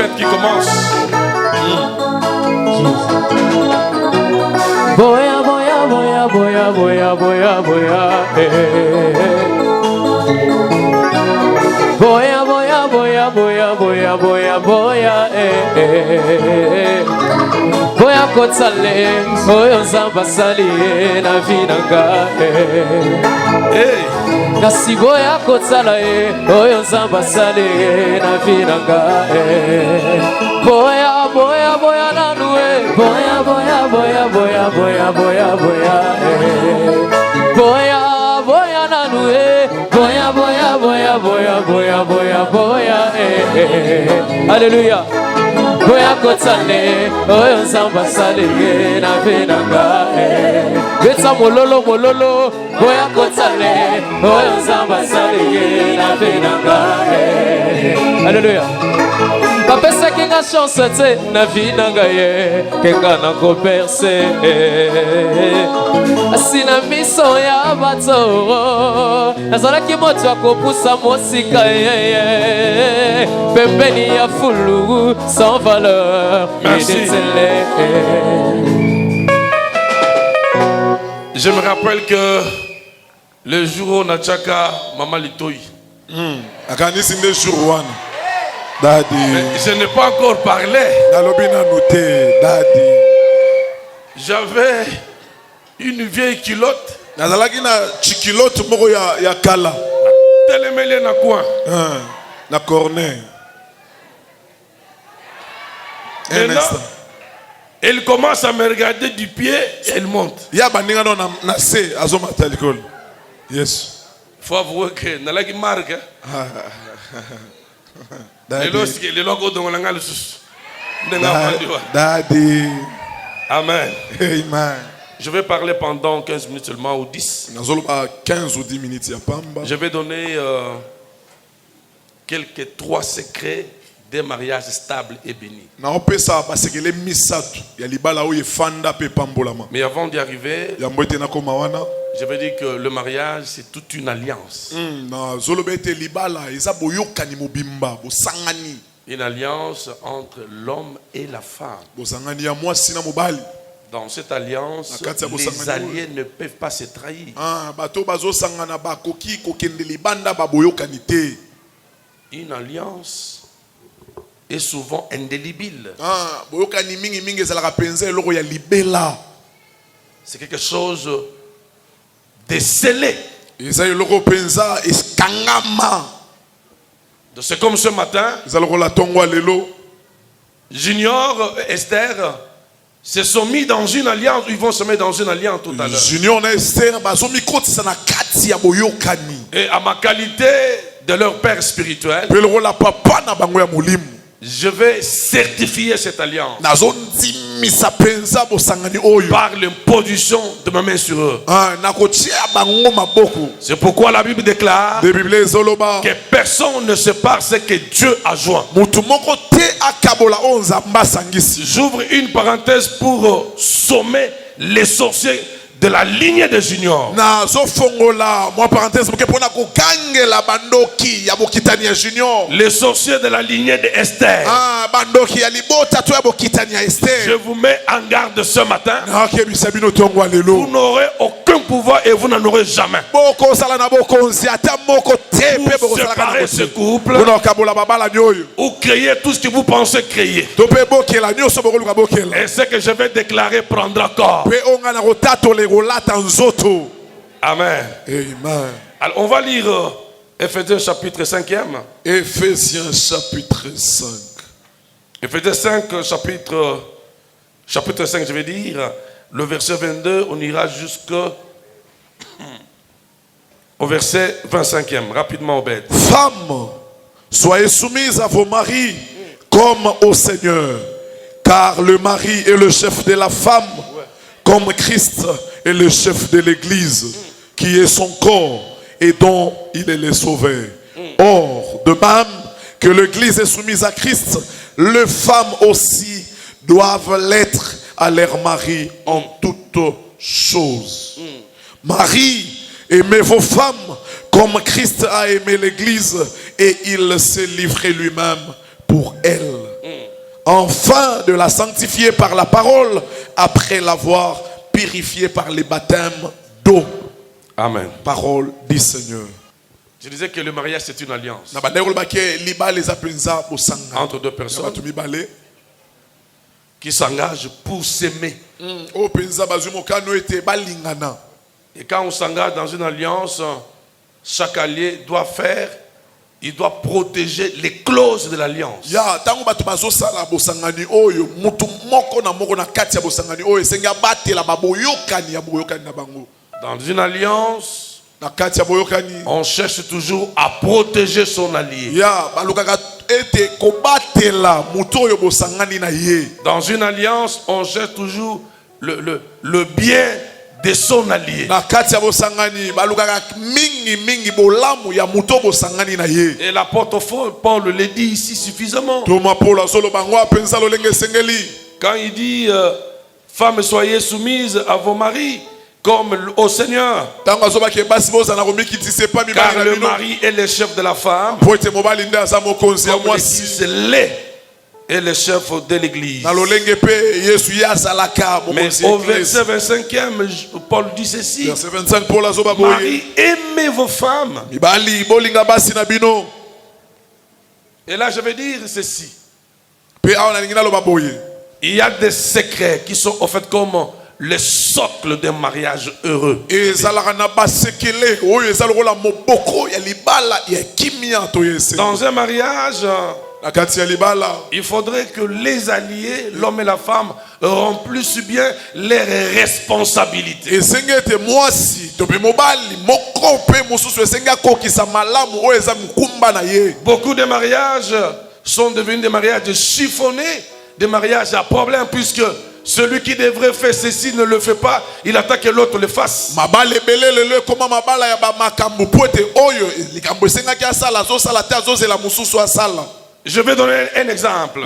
fête qui commence. Boya, boya, boya, boya, boya, boya, boya, boya, boya, boya, boya, boya, boya, boya, boya kotsale, oyo nzamba sali na vinanga, kasi boya kotsala oyo nzamba sali na vinanga, boya, boya, boya nanu, boya, boya, boya, boya, boya, boya, boya, boya, boya nanu, boya, boya, boya, boya, boya, boya, boya, Alléluia. Boya kotsale, oyo nzamba sali na vinanga, betsa mololo, mololo, boya kotsale, oyo nzamba sali na vinanga, Alléluia. Papesa kinga chance te na vinanga ye, kenga na koperse, asina miso ya bato, nazalaki moto akopusa mosika ye, pembeni ya fulu, sans valeur. Merci. Je me rappelle que le jour où Nachaka, Maman Litoi, je n'ai pas encore parlé. J'avais une vieille culotte. Télémélé na coin. Na corner. Maintenant, elle commence à me regarder du pied et elle monte. Yes. Il faut avouer que dans la marque, Daddy. Amen. Amen. Je vais parler pendant 15 minutes seulement ou 10. 15 ou 10 minutes. Je vais donner quelques 3 secrets des mariages stables et bénis. Mais avant d'y arriver, je veux dire que le mariage, c'est toute une alliance. Une alliance entre l'homme et la femme. Dans cette alliance, les alliés ne peuvent pas se trahir. Une alliance est souvent indélébile. C'est quelque chose de scellé. C'est comme ce matin, Junior et Esther se sont mis dans une alliance. Ils vont se mettre dans une alliance tout à l'heure. Et à ma qualité de leur père spirituel, je vais certifier cette alliance par l'imposition de ma main sur eux. C'est pourquoi la Bible déclare que personne ne sépare ce que Dieu a joint. J'ouvre une parenthèse pour sommer les sorciers de la lignée de Junior. Les sorciers de la lignée de Esther. Je vous mets en garde ce matin. Vous n'aurez aucun pouvoir et vous n'en aurez jamais pour séparer ce couple ou créer tout ce que vous pensez créer. Et ce que je vais déclarer prendra corps. Amen. Amen. Alors on va lire Éphésiens chapitre 5e. Éphésiens chapitre 5. Éphésiens 5 chapitre 5, je vais dire le verset 22, on ira jusqu'au verset 25e. Rapidement, Obed. Femmes, soyez soumises à vos maris comme au Seigneur, car le mari est le chef de la femme, comme Christ est le chef de l'Église, qui est son corps et dont il est le sauveur. Or, de même que l'Église est soumise à Christ, les femmes aussi doivent l'être à leur mari en toutes choses. Marie, aimez vos femmes comme Christ a aimé l'Église et il s'est livré lui-même pour elle. enfin de la sanctifier par la parole, après l'avoir purifiée par les baptêmes d'eau. Amen. Parole du Seigneur. Je disais que le mariage c'est une alliance Entre deux personnes qui s'engagent pour s'aimer. Et quand on s'engage dans une alliance, chaque allié doit faire, il doit protéger les clauses de l'alliance. Dans une alliance, on cherche toujours à protéger son allié. Dans une alliance, on cherche toujours le bien de son allié. Et l'apôtre Paul le dit ici suffisamment. Quand il dit femmes, soyez soumises à vos maris comme au Seigneur. Car le mari est le chef de la femme, comme l'Église l'est et le chef de l'Église. Mais au verset 25e, Paul dit ceci: Marie, aimez vos femmes. Et là je vais dire ceci: il y a des secrets qui sont en fait comme le socle d'un mariage heureux. Dans un mariage, il faudrait que les alliés, l'homme et la femme, remplissent bien leurs responsabilités. Beaucoup de mariages sont devenus des mariages chiffonnés, des mariages à problème, puisque celui qui devrait faire ceci ne le fait pas, il attend que l'autre le fasse. Je vais donner un exemple.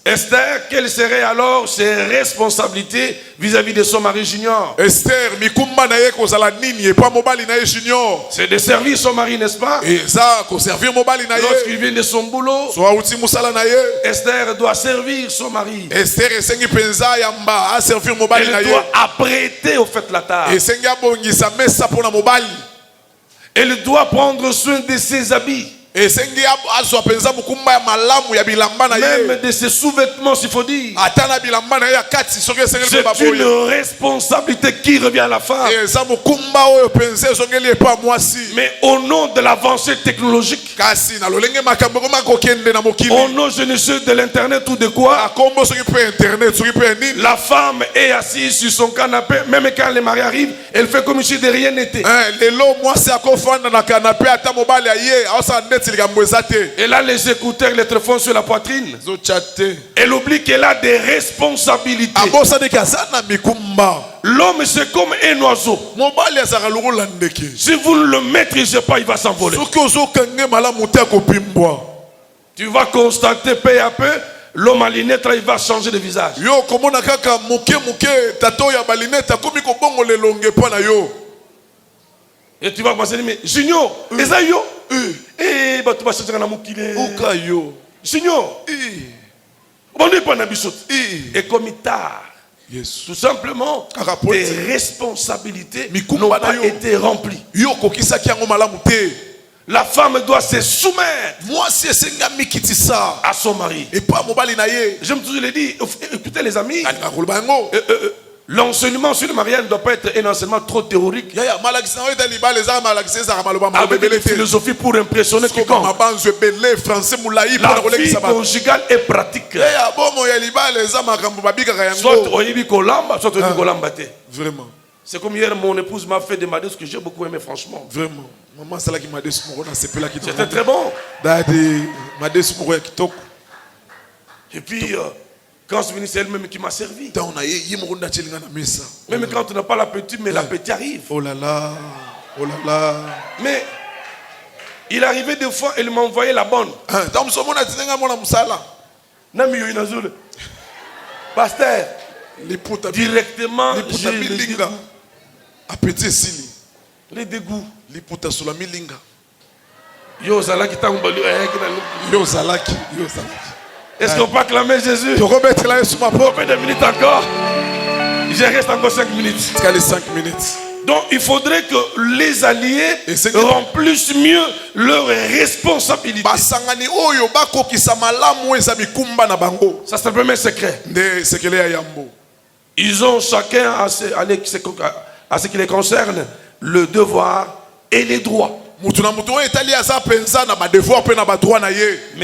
Esther, quelles seraient alors ses responsabilités vis-à-vis de son mari junior? C'est de servir son mari, n'est-ce pas? Lorsqu'il vient de son boulot, Esther doit servir son mari. Elle doit apprêter au fait la table. Elle doit prendre soin de ses habits. Même de ses sous-vêtements, s'il faut dire. C'est une responsabilité qui revient à la femme. Mais au nom de l'avancée technologique, au nom je ne sais de l'internet ou de quoi, la femme est assise sur son canapé. Même quand le mari arrive, elle fait comme si de rien n'était. Elle a les écouteurs, les téléphones sur la poitrine. Elle oublie qu'elle a des responsabilités. L'homme c'est comme un oiseau. Si vous ne le maîtrisez pas, il va s'envoler. Tu vas constater peu à peu, l'homme à lunettes là, il va changer de visage. Et tu vas commencer à dire, mais Junior, Esayo, eh, bah tu vas chercher un moukile. Junior, et comme il tard, tout simplement, tes responsabilités n'ont pas été remplies. La femme doit se soumettre à son mari. J'aime toujours le dire, écoutez les amis, l'enseignement sur le mariage ne doit pas être un enseignement trop théorique, avec une philosophie pour impressionner quiconque. La vie conjugale est pratique. Soit oyebi kolamba, soit oyebi kolamba te. Vraiment. C'est comme hier, mon épouse m'a fait demander ce que j'ai beaucoup aimé, franchement. Vraiment. C'était très bon. Et puis, quand je venais, c'est elle-même qui m'a servi. Même quand on n'a pas l'appétit, mais l'appétit arrive. Oh là là, oh là là. Mais il arrivait des fois, elle m'envoyait la bonne. Pasteur, directement, j'ai les dégoûts. Yo zalaki. Est-ce qu'on peut acclamer Jésus? Tu remettre là sur ma porte. Combien de minutes encore? Je reste encore 5 minutes. Jusqu'à les 5 minutes. Donc il faudrait que les alliés remplissent mieux leurs responsabilités. Ça c'est le premier secret. Ils ont chacun à ce qui les concerne le devoir et les droits. Mais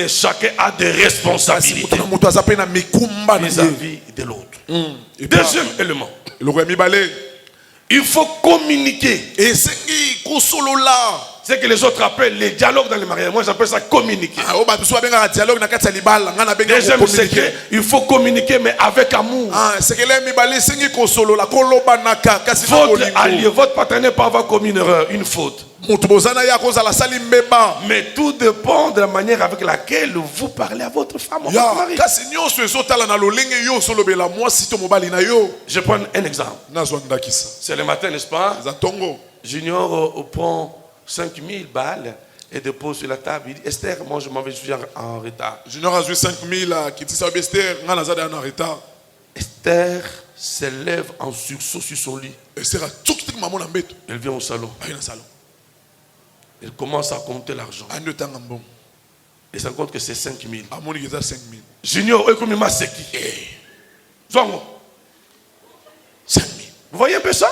chacun a des responsabilités vis-à-vis de l'autre. Deuxième élément. Il faut communiquer. C'est que les autres appellent les dialogues dans les mariages. Moi j'appelle ça communiquer. Deuxième secret, il faut communiquer mais avec amour. Votre allié, votre partenaire peut avoir commis une erreur, une faute. Mais tout dépend de la manière avec laquelle vous parlez à votre femme, à votre mari. Je prends un exemple. C'est le matin, n'est-ce pas? Junior prend 5000 balles et dépose sur la table. Il dit, Esther, moi je m'en vais, je suis en retard. Junior a joué 5000 qui dit ça, Esther, en retard. Esther se lève en sursaut sur son lit. Elle vient au salon. Elle commence à compter l'argent. Elle se rend compte que c'est 5000. Junior, comme il m'a séqué. 5000. Vous voyez un peu ça?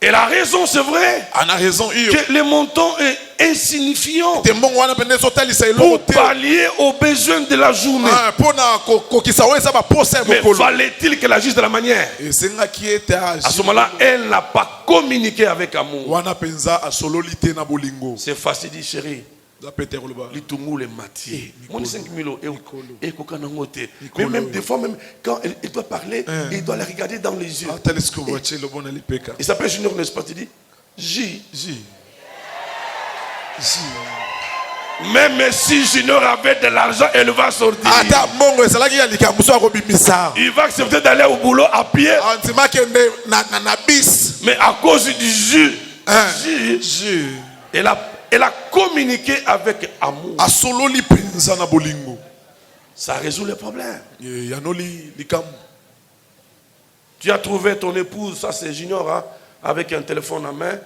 Elle a raison, c'est vrai. Que le montant est insignifiant pour pallier aux besoins de la journée. Mais fallait-il qu'elle agisse de la manière? À ce moment-là, elle n'a pas communiqué avec amour. C'est facile, dit chérie. Les matières. Mais même des fois, même quand elle doit parler, il doit la regarder dans les yeux. Il s'appelle Junior, n'est-ce pas? Tu dis J. Même si Junior avait de l'argent, elle va sortir. Il va accepter d'aller au boulot à pied. Mais à cause du jus, elle a communiqué avec amour. Ça résout le problème. Tu as trouvé ton épouse, ça c'est Junior, hein, avec un téléphone en main.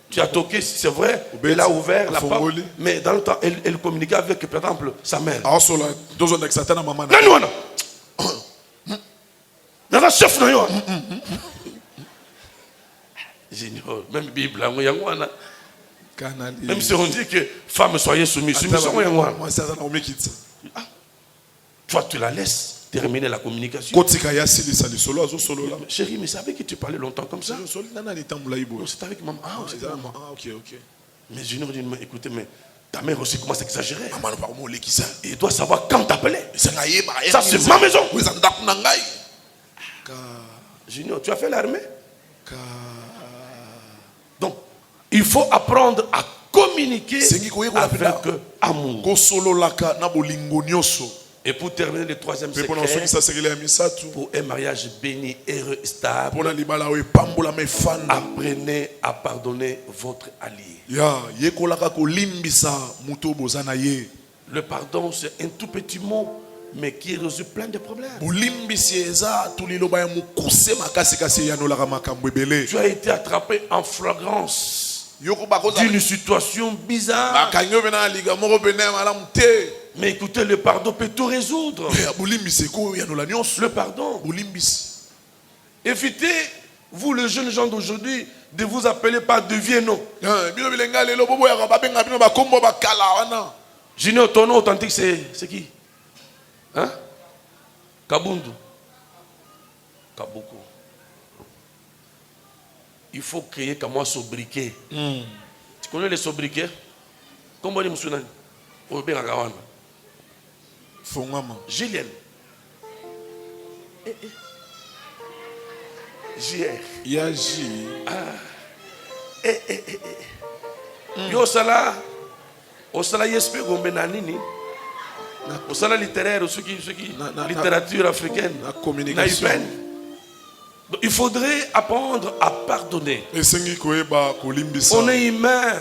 Tu as toqué, c'est vrai, elle a ouvert la porte. Mais dans le temps, elle communiquait avec, par exemple, sa mère. Non. Junior, même Bible, même si on dit que femmes soyez soumises, toi tu la laisses terminer la communication. Chérie, mais c'est avec qui tu parlais longtemps comme ça? C'est avec maman. Ok. Mais Junior dit, écoutez, mais ta mère aussi commence à exagérer. Il doit savoir quand t'appeler. Ça c'est ma maison. Junior, tu as fait l'armée? Donc, il faut apprendre à communiquer avec amour. Et pour terminer, le troisième secret, pour un mariage béni, heureux, stable, apprenez à pardonner votre allié. Le pardon, c'est un tout petit mot, mais qui résout plein de problèmes. Tu as été attrapé en flagrance d'une situation bizarre. Mais écoutez, le pardon peut tout résoudre. Le pardon. Évitez, vous les jeunes gens d'aujourd'hui, de vous appeler par de vieux noms. Junior, ton nom authentique, c'est qui? Hein? Kabundu. Kabuko. Il faut créer comme moi sobriquet. Tu connais les sobriquets? Comment on dit Moussounan? Au Bengagawana. Julien. JR. Yaji. Yo sala. Au sala yespe gombe na nini? Au sala littéraire, ceux qui littérature africaine. La communication. Donc, il faudrait apprendre à pardonner. On est humain.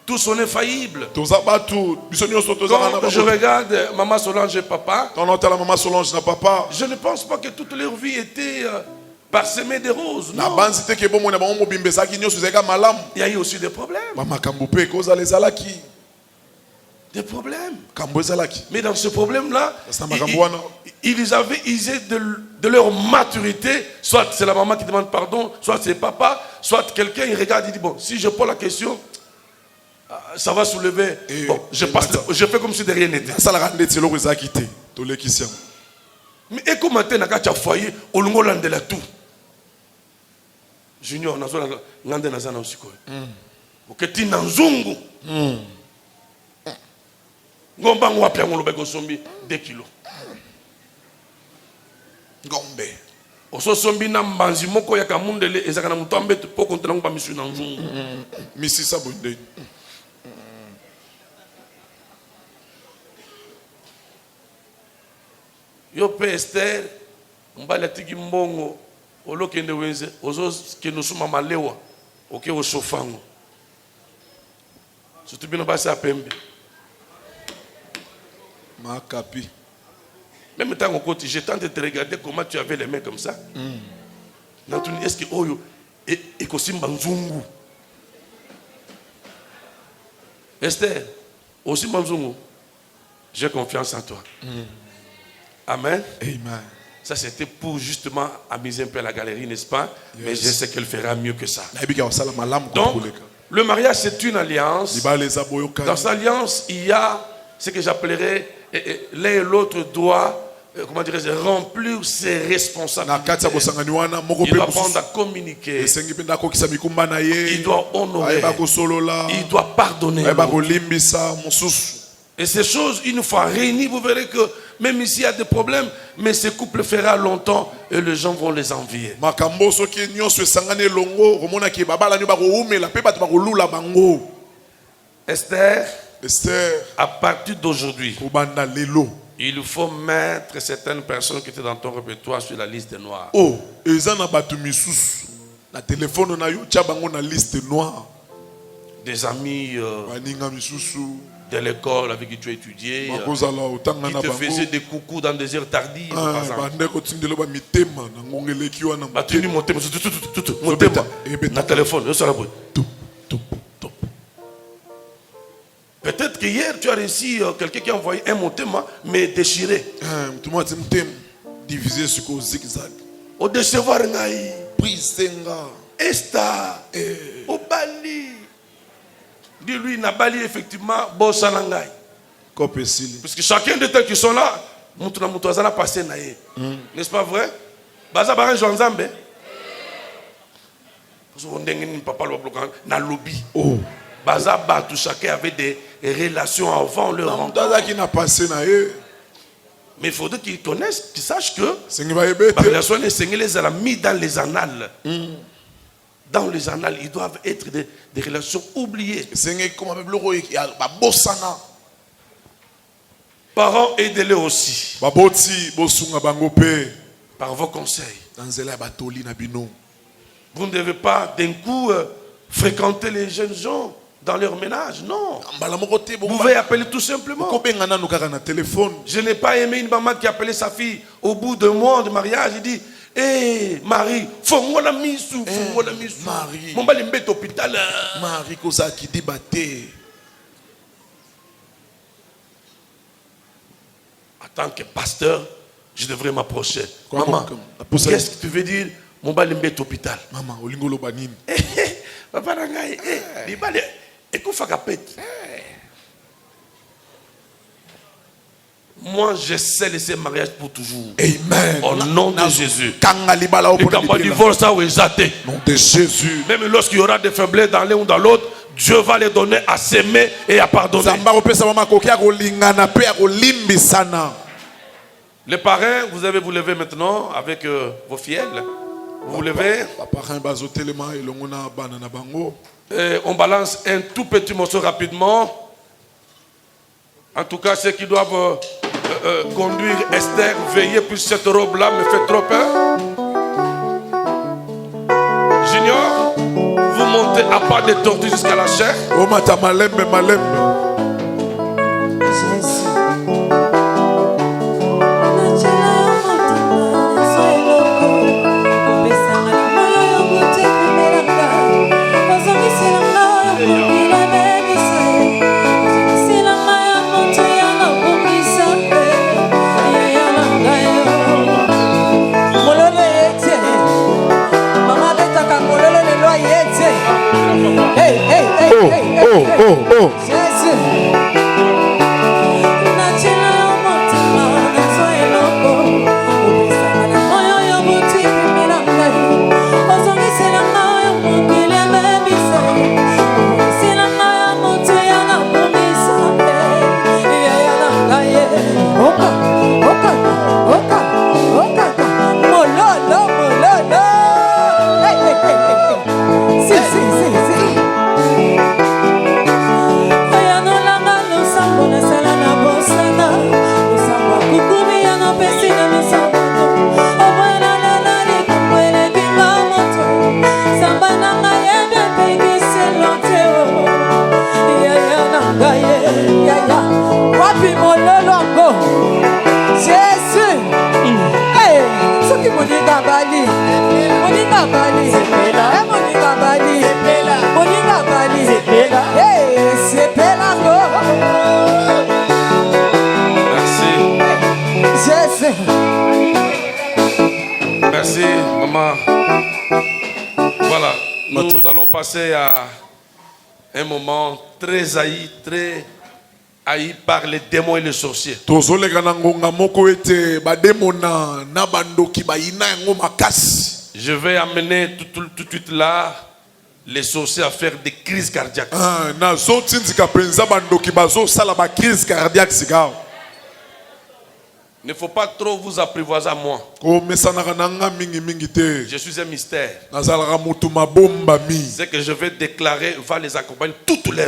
Tous on est faillibles. Quand je regarde Maman Solange et Papa, je ne pense pas que toute leur vie était parsemée de roses. Non. Il y a eu aussi des problèmes. Des problèmes. Mais dans ce problème-là, ils avaient usé de leur maturité. Soit c'est la maman qui demande pardon, soit c'est papa, soit quelqu'un il regarde et dit bon, si je pose la question, ça va soulever. Bon, je fais comme si de rien n'était. Mais et comment tu as foyer au long de la tout. Junior, on a besoin de aussi quoi. Ok, tu n'as zungu. Ngomba ngwapi ngolo beko sombi 2 kilos. Ngombe. Oso sombi na mbanzi moko ya kamundele ezaka na mutambe po kontana ngomba misu na nzungu. Misi sabunde. Yo pe Esther mbala tiki mbongo olokende wenze ozo kendo suma malewa oke o sofango. Surtout bino basa pembe. Makapi. Même tant qu'on côté, j'ai tenté de te regarder comment tu avais les mains comme ça. Est-ce que Oyo et Kosimba Nzungu? Esther, aussi Manzungu, j'ai confiance en toi. Amen. Amen. Ça c'était pour justement amuser un peu la galerie, n'est-ce pas? Yes. Mais je sais qu'elle fera mieux que ça. Donc, le mariage c'est une alliance. Dans cette alliance, il y a ce que j'appellerais l'un et l'autre doit, comment dirais-je, remplir ses responsabilités. Il doit apprendre à communiquer. Il doit honorer. Il doit pardonner. Et ces choses, une fois réunies, vous verrez que même ici il y a des problèmes, mais ce couple fera longtemps et les gens vont les envier. Esther, à partir d'aujourd'hui, il faut mettre certaines personnes qui étaient dans ton répertoire sur la liste des noirs. Des amis de l'école avec qui tu as étudié, qui te faisaient des coucous dans des heures tardives. Peut-être qu'hier tu as réussi quelqu'un qui a envoyé un motema mais déchiré. Divisé sur zigzag. Au décevoir ngai. Esta. Au bali. Dis-lui n'a bali effectivement bossa ngai. Parce que chacun de eux qui sont là, mutu na mutu azana passé naé. N'est-ce pas vrai? Baza ba Jean Nzambe. Parce qu'on dengue papa le bloquant na lobby. Oh. Baza ba tout chacun avait des relations avant leur rencontre. Mais il faudrait qu'ils connaissent, qu'ils sachent que la relation les a mis dans les annales. Dans les annales, ils doivent être des relations oubliées. Parents, aidez-les aussi. Par vos conseils. Vous ne devez pas d'un coup fréquenter les jeunes gens dans leur ménage, non. Vous pouvez appeler tout simplement. Je n'ai pas aimé une maman qui appelait sa fille au bout d'un mois de mariage. Il dit, hé, Marie, faut-moi la mise sous, faut-moi la mise sous. Marie, mon bal est hôpital. Marie, cosa qui débattait. En tant que pasteur, je devrais m'approcher. Maman, qu'est-ce que tu veux dire? Mon bal est hôpital. Maman, olingolo banin. Papa nangai, eh, bal moi, je sais laisser mariage pour toujours. Amen. Au nom de Jésus. Divorce, nom de Jésus. Même lorsqu'il y aura des faiblesses dans l'un ou dans l'autre, Dieu va les donner à s'aimer et à pardonner. Les parrains, vous avez vous lever maintenant avec vos fidèles. Vous vous levez. Et on balance un tout petit morceau rapidement. En tout cas, ceux qui doivent conduire Esther, veillez, puis cette robe-là me fait trop peur. Junior, vous montez. monter à pas de tortue jusqu'à la chair. Oh. Merci, maman. Voilà, nous allons passer à un moment très haï par les démons et les sorciers. Je vais amener tout de suite là les sorciers à faire des crises cardiaques. Il ne faut pas trop vous apprivoiser à moi. Je suis un mystère. Ce que je vais déclarer va les accompagner toutes les.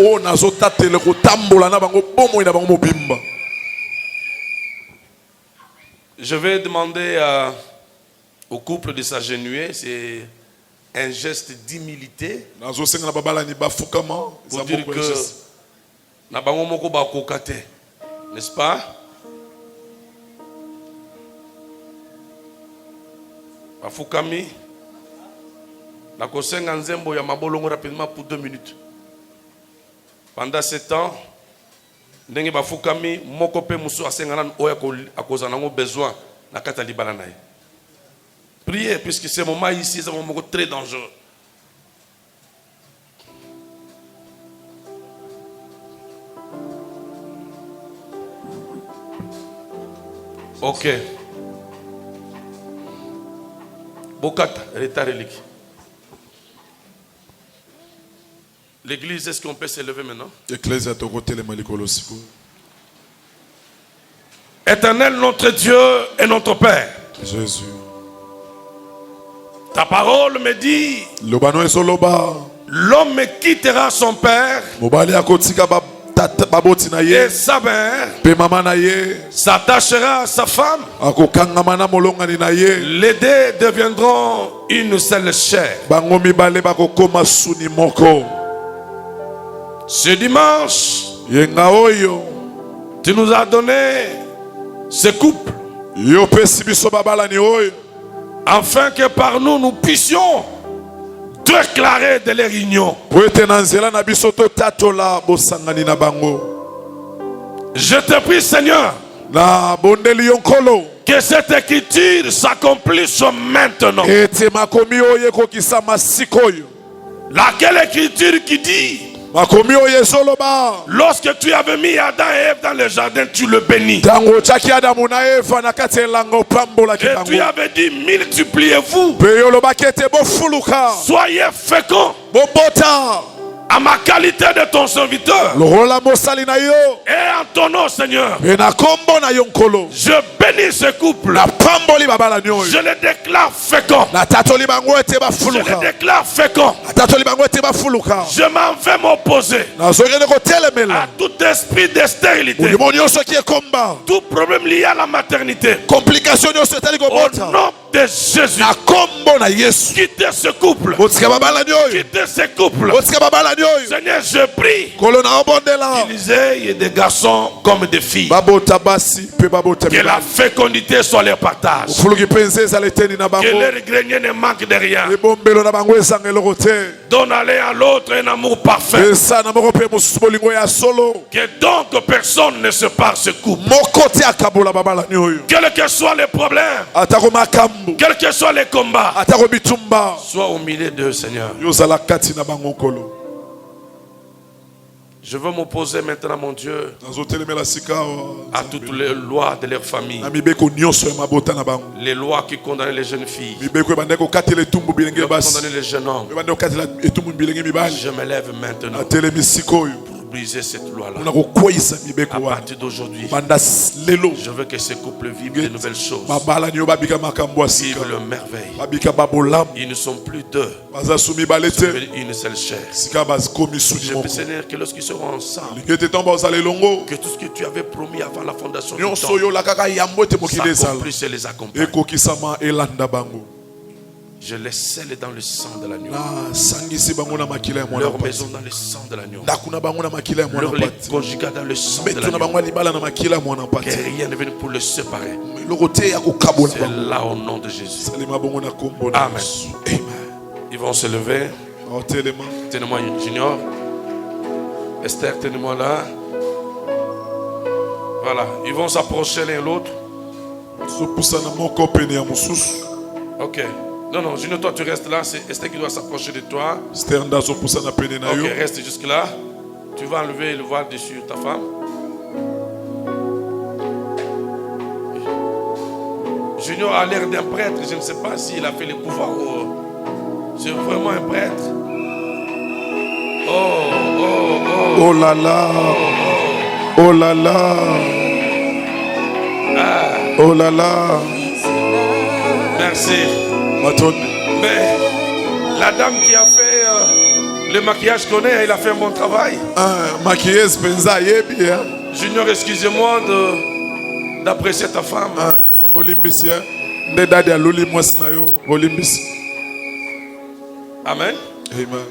Je vais demander au couple de s'agenouiller. C'est un geste d'humilité. Pour dire que n'est-ce pas? Bafukami na kosenga nzembo ya mabolongo rapidement pour 2 minutes. Pendant ce temps, ndenge bafukami moko pe musu asenga na oya akoza nango besoin na kata libala na ye. Priez puisque ce moment ici c'est un moment très dangereux. OK. Bokata, retard relique. L'église, est-ce qu'on peut s'élever maintenant? Éternel, notre Dieu et notre Père. Jésus. Ta parole me dit, l'homme quittera son père et sa mère, s'attachera à sa femme. Les deux deviendront une seule chair. Ce dimanche, tu nous as donné ce couple afin que par nous, nous puissions déclarer de leur union. Je te prie, Seigneur, que cette écriture s'accomplisse maintenant. Laquelle écriture qui dit, lorsque tu avais mis Adam et Ève dans le jardin, tu le bénis. Et tu avais dit, multipliez-vous, soyez féconds à ma qualité de ton serviteur. Et en ton nom, Seigneur, je bénis ce couple. Je le déclare fécond. Je le déclare fécond. Je m'en vais m'opposer à tout esprit de stérilité, tout problème lié à la maternité. Au nom de Jésus. Quittez ce couple. Quittez ce couple. Seigneur, je prie qu'ils aient des garçons comme des filles. Que la fécondité soit leur partage. Que leur grenier ne manque de rien. Donne à l'un à l'autre un amour parfait. Que donc personne ne sépare ce couple. Quels que soient les problèmes, quels que soient les combats, sois au milieu d'eux, Seigneur. Je veux m'opposer maintenant, mon Dieu, à toutes les lois de leur famille. Les lois qui condamnent les jeunes filles, qui condamnent les jeunes hommes. Je me lève maintenant pour briser cette loi-là. À partir d'aujourd'hui, je veux que ces couples vivent de nouvelles choses. Vivent leur merveille. Ils ne sont plus deux. Ils sont devenus une seule chair. Je prie, Seigneur, que lorsqu'ils seront ensemble, que tout ce que tu avais promis avant la fondation du temps s'accomplisse et les accompagne. Je les scelle dans le sang de l'agneau. Leur maison dans le sang de l'agneau. Leur lit conjugal dans le sang de l'agneau. Que rien ne vienne pour le séparer. C'est là au nom de Jésus. Amen. Ils vont se lever. Tenez-moi Junior. Esther, tenez-moi là. Voilà. Ils vont s'approcher l'un l'autre. Ok. Non, Junior, toi tu restes là. C'est Esther qui doit s'approcher de toi. Ok, reste jusque là. Tu vas enlever le voile dessus ta femme. Junior a l'air d'un prêtre. Je ne sais pas s'il a fait le pouvoir ou... C'est vraiment un prêtre. Oh là là. Oh là là. Oh là là. Merci. Mais la dame qui a fait le maquillage connaît, elle a fait un bon travail. Maquilleuse penza bien. Junior, excusez-moi d'apprécier ta femme. Amen. Amen.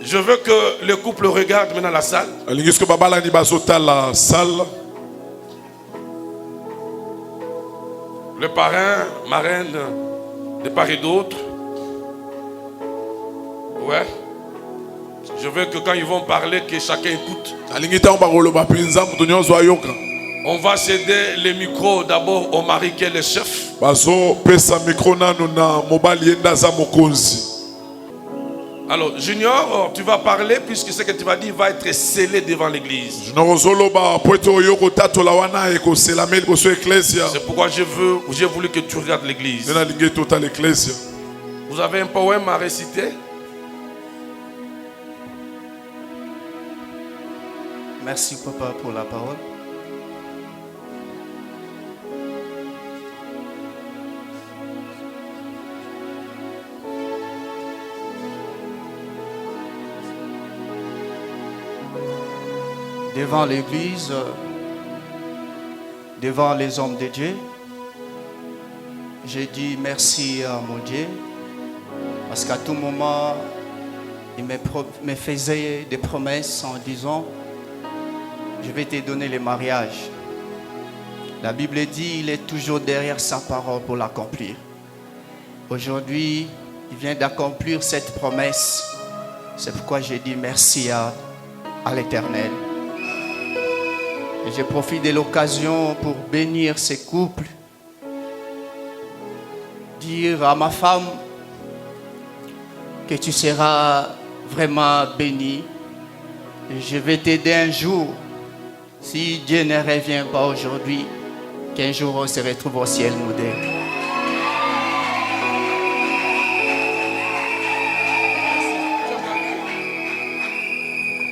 Je veux que le couple regarde maintenant la salle. Le parrain, marraine, de part et d'autre. Ouais. Je veux que quand ils vont parler, que chacun écoute. On va céder le micro d'abord au mari qui est le chef. Alors, Junior, tu vas parler puisque ce que tu vas dire va être scellé devant l'église. C'est pourquoi j'ai voulu que tu regardes l'église. Vous avez un poème à réciter? Merci papa pour la parole. Devant l'église, devant les hommes de Dieu, j'ai dit merci à mon Dieu parce qu'à tout moment, il me faisait des promesses en disant je vais te donner le mariage. La Bible dit il est toujours derrière sa parole pour l'accomplir. Aujourd'hui, il vient d'accomplir cette promesse. C'est pourquoi j'ai dit merci à l'Éternel. Et je profite de l'occasion pour bénir ces couples. Dire à ma femme que tu seras vraiment bénie. Et je vais t'aider un jour. Si Dieu ne revient pas aujourd'hui, qu'un jour on se retrouve au ciel, nous deux.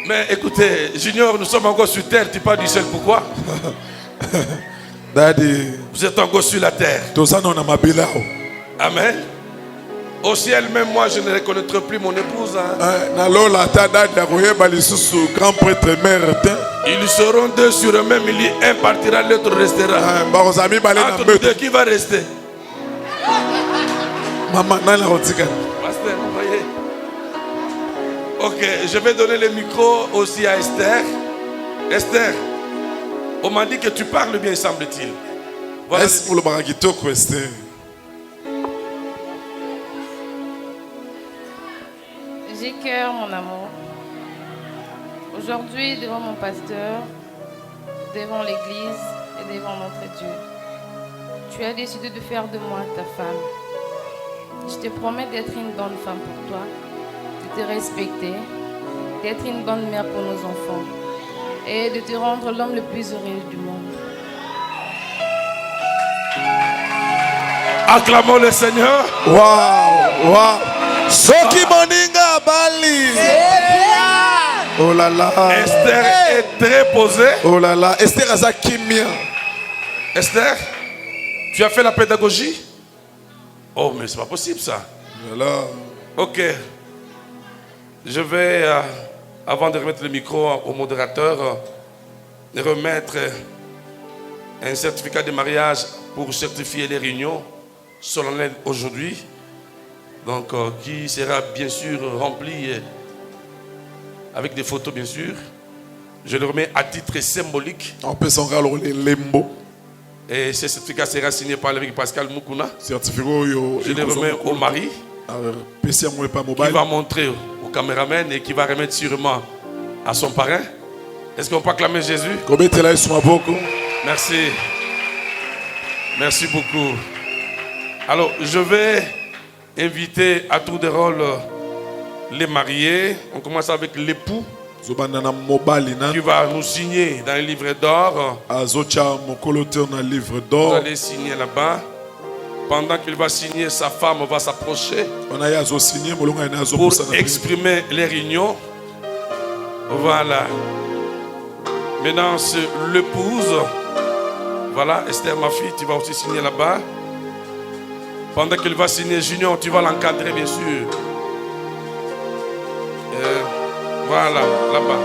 Mais écoutez, Junior, nous sommes encore sur terre, tu parles du ciel, pourquoi? Daddy. Vous êtes encore sur la terre. Amen. Au ciel, même moi, je ne reconnaîtrai plus mon épouse. Ils seront deux sur le même lit, un partira, l'autre restera. Entre nous deux, qui va rester? Maman, non, la Pasteur, vous voyez. Ok, je vais donner le micro aussi à Esther. Esther, on m'a dit que tu parles bien, semble-t-il. Voilà. Est-ce pour le baragito, Esther? J'ai cœur, mon amour. Aujourd'hui, devant mon pasteur, devant l'église et devant notre Dieu, tu as décidé de faire de moi ta femme. Je te promets d'être une bonne femme pour toi, de te respecter, d'être une bonne mère pour nos enfants et de te rendre l'homme le plus heureux du monde. Acclamons le Seigneur. Waouh, waouh. Soki Moninga Bali. Oh là là. Esther est très posée. Oh là là. Esther Azakimia. Esther, tu as fait la pédagogie? Oh, mais c'est pas possible ça. Voilà. Ok. Je vais, avant de remettre le micro au modérateur, remettre un certificat de mariage pour certifier les réunions solennelles aujourd'hui. Donc, qui sera bien sûr rempli avec des photos, bien sûr. Je le remets à titre symbolique. On peut s'en râler les lembo. Et ce certificat sera signé par l'évêque Pascal Mukuna. Certificat, je le remets au mari. Qui va montrer au caméraman et qui va remettre sûrement à son parrain. Est-ce qu'on peut acclamer Jésus? Merci. Merci beaucoup. Alors, je vais inviter à tour de rôle les mariés. On commence avec l'époux qui va nous signer dans le livre d'or. Vous allez signer là-bas. Pendant qu'il va signer, sa femme va s'approcher pour exprimer les réunions. Voilà. Maintenant, c'est l'épouse. Voilà, Esther, ma fille, tu vas aussi signer là-bas. Pendant qu'il va signer, Junior, tu vas l'encadrer, bien sûr. Voilà, là-bas.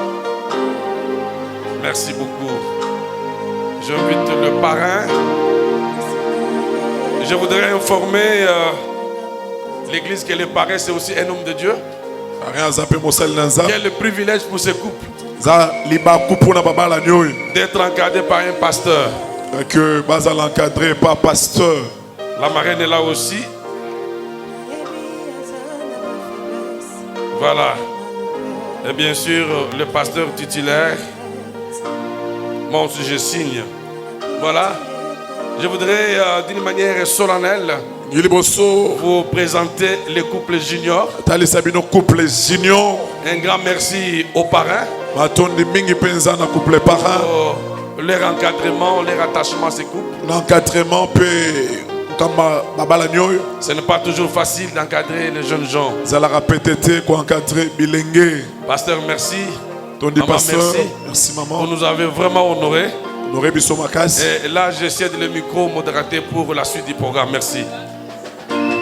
Merci beaucoup. J'invite le parrain. Je voudrais informer l'église que le parrain, c'est aussi un homme de Dieu. Quel le privilège pour ce couple d'être encadré par un pasteur. Que Baza l'encadré par pasteur. La marraine est là aussi. Voilà. Et bien sûr, le pasteur titulaire. Moi aussi, je signe. Voilà. Je voudrais, d'une manière solennelle, vous présenter le couple junior. Un grand merci aux parrains. Leur encadrement, leur attachement à ces couples. Ce n'est pas toujours facile d'encadrer les jeunes gens. Pasteur, merci. Maman, merci. Vous nous avez vraiment honorés. Et là, je cède le micro au modérateur pour la suite du programme. Merci.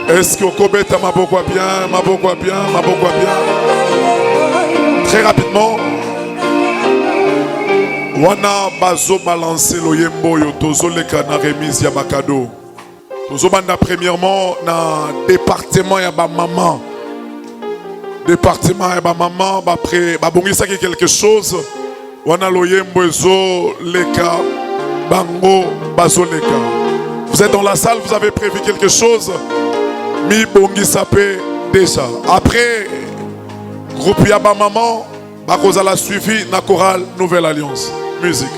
Est-ce que Kobeta Mabokwa bien, Mabokwa bien, Mabokwa bien? Très rapidement. Wana bazo balancer loyembo yo tozo leka na remise ya bakado. Tozo banda premièrement na département ya ba maman. Département ya ba maman ba pré ba bongisa quelque chose. Wana loyembo ezo leka bango bazo leka. Vous êtes dans la salle, vous avez prévu quelque chose. Mi bongisa pe déjà. Après groupe ya ba maman, ba koza la suivi na chorale Nouvelle Alliance. Musique.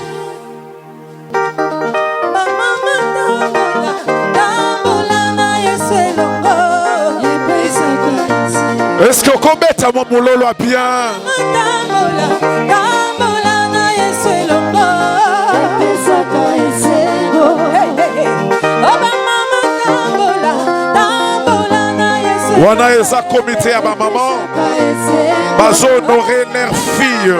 Est-ce que Kobeta Momololo a bien? Wana eza comité ya ba maman bazo honorer leur fille.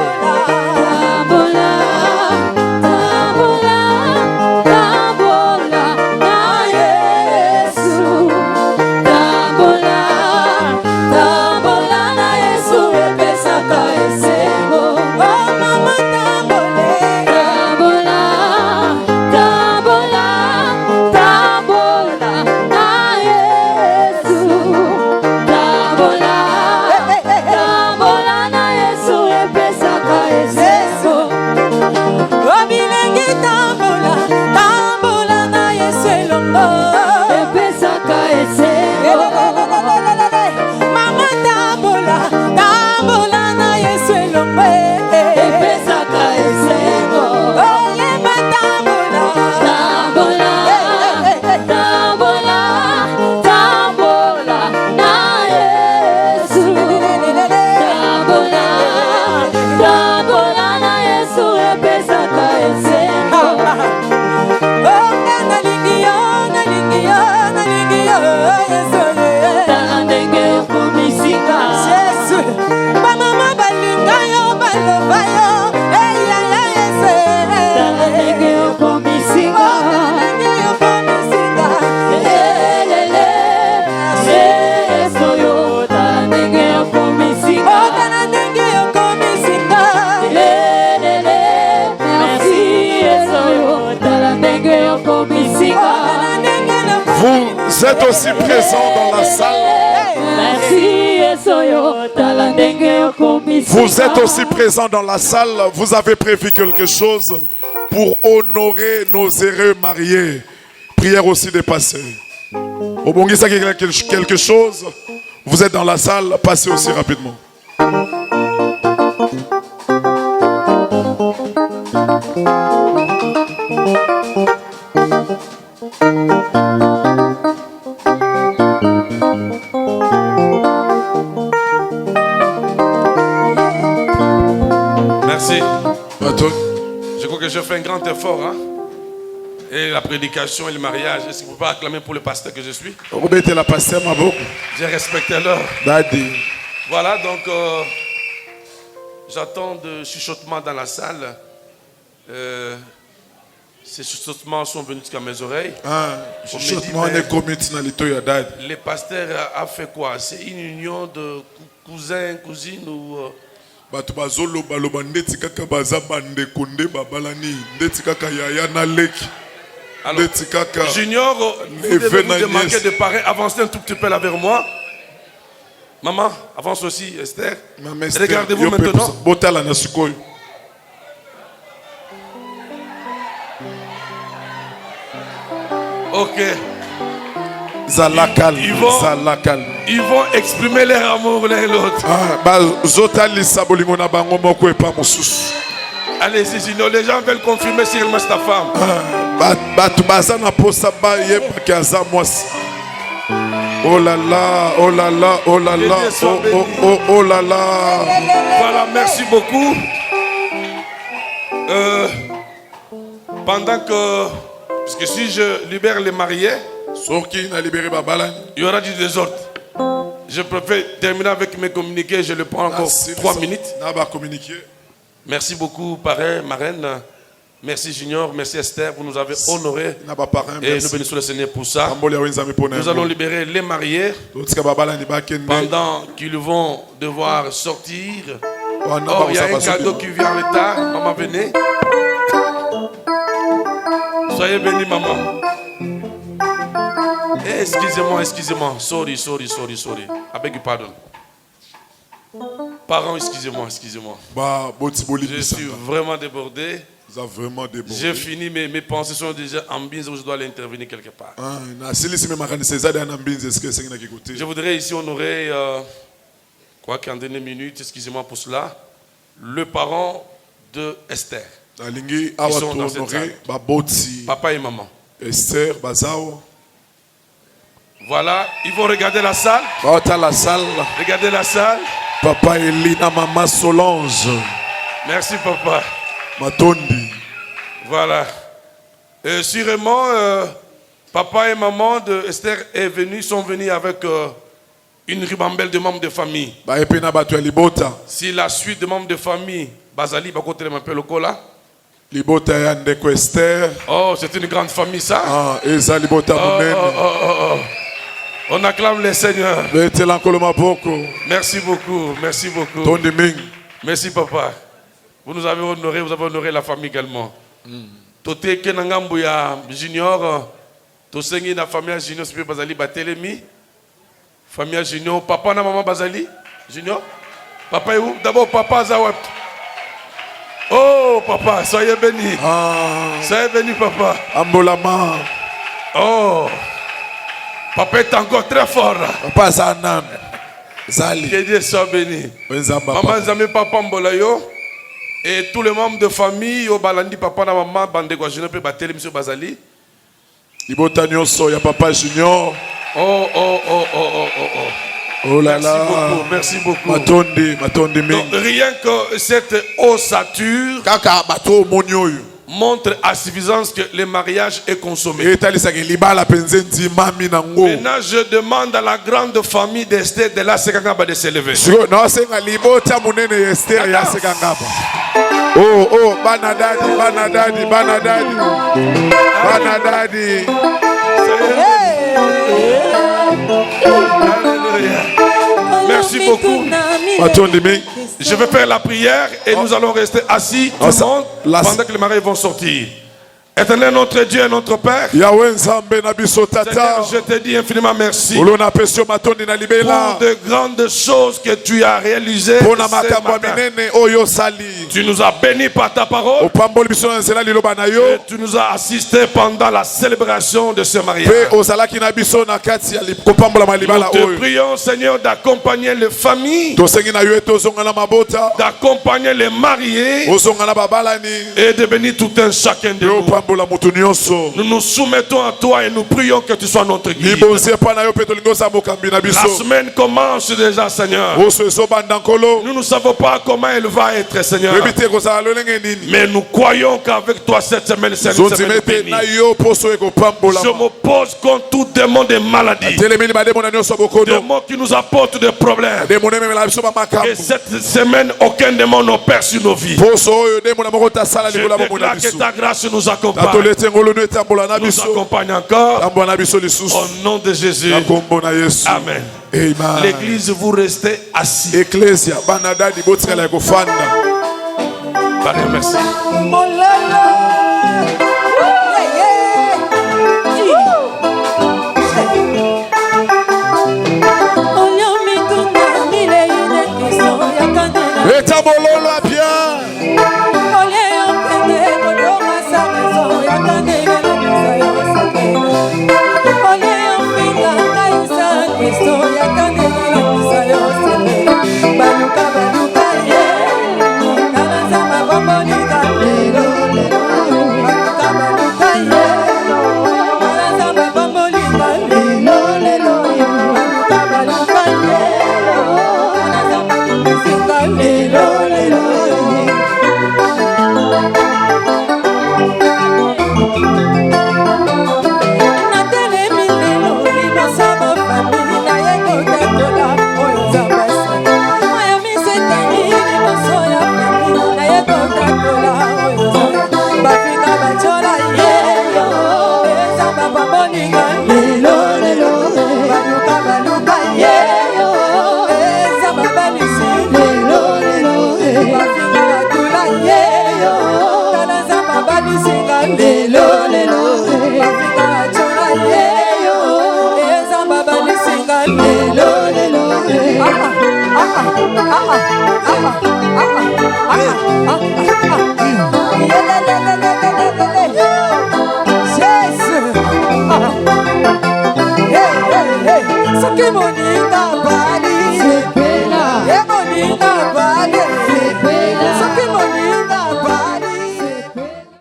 Vous êtes aussi présents dans la salle. Vous êtes aussi présents dans la salle. Vous avez prévu quelque chose pour honorer nos heureux mariés. Prière aussi des pasteurs. Au bon ça quelque chose. Vous êtes dans la salle. Passez aussi rapidement. Merci. Je crois que je fais un grand effort. Hein? Et la prédication et le mariage. Est-ce que vous pouvez acclamer pour le pasteur que je suis? J'ai respecté l'heure. Voilà, donc j'attends de chuchotements dans la salle. Ces chuchotements sont venus jusqu'à mes oreilles. Les pasteurs a fait quoi? C'est une union de cousins, cousines ou... Alors, Junior, vous devez vous démarquer de pareil. Avancez un tout petit peu là vers moi. Maman, avance aussi, Esther. Regardez-vous maintenant. Ok. Ils vont exprimer leur amour l'un et l'autre. Allez-y, sinon les gens veulent confirmer si elle est ta femme. Oh là là, oh là là, oh là là, oh là là. Voilà, merci beaucoup. Pendant que, parce que si je libère les mariés, il y aura du désordre. Je préfère terminer avec mes communiqués. Je le prends encore 3 minutes. Merci beaucoup, parrain, marraine. Merci Junior, merci Esther, vous nous avez honorés. Et nous bénissons le Seigneur pour ça. Nous allons libérer les mariés pendant qu'ils vont devoir sortir. Oh, il y a un cadeau qui vient en retard. Maman, venez. Soyez bénis, maman. Excusez-moi. Sorry. I beg your pardon. Parents, excusez-moi. Je suis vraiment débordé. J'ai fini, mes pensées sont déjà en bise où je dois aller intervenir quelque part. Je voudrais ici honorer, quoi qu'en dernière minute, excusez-moi pour cela, le parent de Esther. Ils sont dans cette salle. Papa et maman. Esther, Bazao. Voilà, ils vont regarder la salle. Regardez la salle. Papa Elina, maman Solange. Merci papa. Matondi. Voilà. Sûrement, papa et maman de Esther sont venus avec une ribambelle de membres de famille. Si la suite de membres de famille, Bazali, un peu le cola. Oh, c'est une grande famille ça. On acclame les seigneurs. Merci beaucoup. Merci papa. Vous nous avez honoré, vous avez honoré la famille également. Toté Kenangambu ya Junior, Tosengi na famille Junior, c'est Bazali Batelemi. Famille Junior, papa na maman Bazali Junior. Papa est où? D'abord papa Zawap. Oh papa, soyez béni. Soyez béni papa. Ambolama. Oh. Papa est encore très fort. Papa Zanan. Zali. Que Dieu soit béni. Maman Zame papa Mbolayo. Et tous les membres de famille, au balandi papa na maman bande quoi Junior peut battre monsieur Bazali. Ibota nyonso ya papa Junior. Oh. Oh là là. Merci beaucoup. Matondi Donc, rien que cette ossature montre à suffisance que le mariage est consommé. Maintenant, je demande à la grande famille d'Esther de la Sekangaba de s'élever. Oh, Banadadi. Merci beaucoup. Je vais faire la prière et nous allons rester assis tout le monde pendant que les mariés vont sortir. Éternel notre Dieu et notre Père, Yahweh Nzambe na biso Seigneur, tata. je te dis infiniment merci Ulo na pesio matondi na pour libela. de grandes choses que tu as réalisées Pona ce makambo matin. minene oyo sali. Tu nous as bénis par ta parole Opamboli biso na nzela liloba na et yo. tu nous as assistés pendant la célébration de ce mariage. Pe ozalaki na biso na kati ya kopambola malibala Nous te oyo. prions, Seigneur, d'accompagner les familles, Tosengi na yo etozonga na mabota. d'accompagner les mariés Ozonga na babalani. et de bénir tout un chacun de Pe nous. opambola mutu nyonso. Nous nous soumettons à toi et nous prions que tu sois notre guide. Libonze pa na yo pe tolingo sa mokambi na La biso. semaine commence déjà, Seigneur. Oso ezobanda nkolo. Nous ne savons pas comment elle va être, Seigneur. Yebi te kozala lolenge nini. Mais nous croyons qu'avec toi cette semaine, c'est une Zonzi semaine mete bénie. na yo poso ekopambola. Je m'oppose contre tout démon de maladie, Telemeni ba demona nyonso bokono. démon qui nous apporte des problèmes. Demona memela biso ba Et makambo. cette semaine, aucun démon n'opère sur nos vies. Poso oyo demona moko tasala Je libola bomona déclare que biso. ta grâce nous accompagne, Tatolete ngolo no etambola na nous biso. accompagne encore. Tambola na biso lisusu. Au nom de Jésus. Na kombo na Yesu. Amen. Amen. L'église, vous restez assis. Ecclesia banadadi botikala ekofanda. Père, merci.